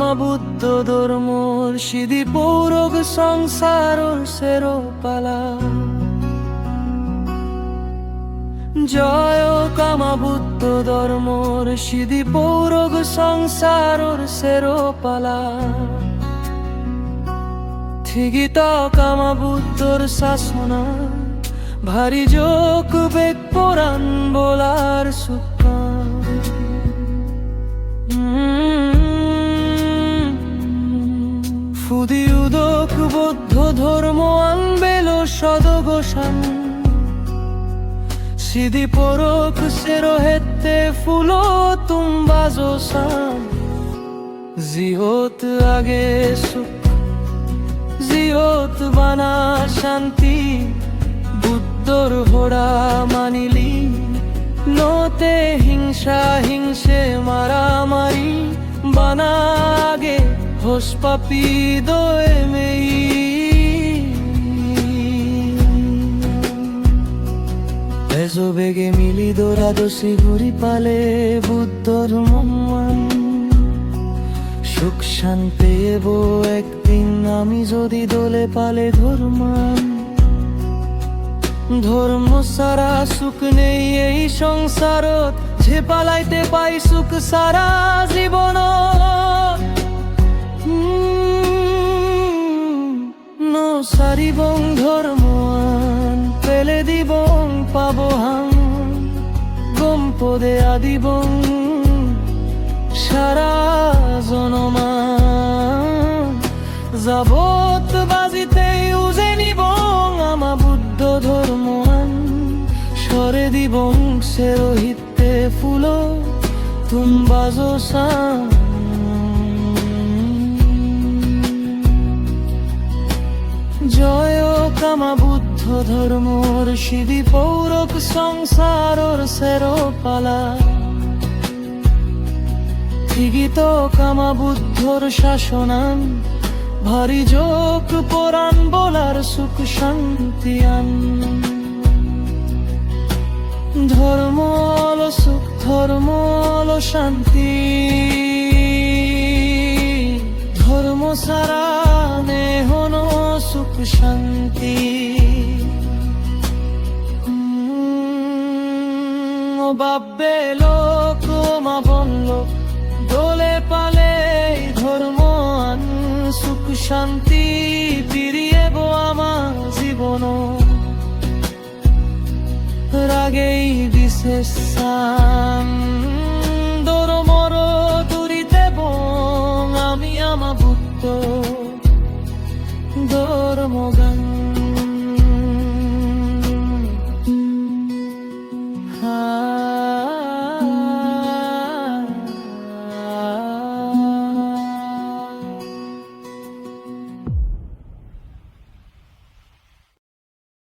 কামা বুদ্ধ ধর্মর সিধি পৌরগ সংসারর সেরো পালা। জয় কামা বুদ্ধ ধর্মর সিধি পৌরগ সংসারর সেরো পালা। থিগিত কামা বুদ্ধর শাসনা ভারী যোগ বেগ পুরাণ বলার সুখা। ফুদি উদক বৌদ্ধ ধর্ম আনবেল সদগোসান। সিধি পরক সেরো হেতে ফুলো তুমবাজো সান। জিহত আগে সুখ জিহত বানা শান্তি। বুদ্ধর হোড়া মানিলি নতে হিংসা হিংসে মারামারি। বানাগে হোস পাপি দোয়ে মেই। এজো বেগে মিলি দোরা দোষী ঘুরি পালে বুদ্ধর মন। সুখ শান্তি এবো একদিন আমি যদি দোলে পালে ধর্মান। ধর্ম সারা সুখ নেই এই সংসারত। যে পালাইতে পাই সুখ সারা জীবন। সারিবং ধর্মান পেলে দিবং পাবো হাং। গম্পদে আদিবং সারা জনমান। যাবত বাজিতে উজে নিবং আমা বুদ্ধ ধর্মান। সরে দিবং সেরোহিতে ফুলো তুমবাজো সান। জয় কামা বুদ্ধ ধর্মর সিধি পৌরক সংসারর সেরো পালা। থিগিত কামা বুদ্ধর শাসনান ভারী যোগ পুরাণ বলার সুখ শান্তি আন। ধর্ম আলো সুখ ধর্ম আলো শান্তি। ধর্ম সারা নেহন সুখ শান্তি। বাব্বে লোক মা বলল দোলে পালে ধর্ম আন। সুখ শান্তি ফিরিয়ে বো আমার জীবন। রাগেই বিশেষ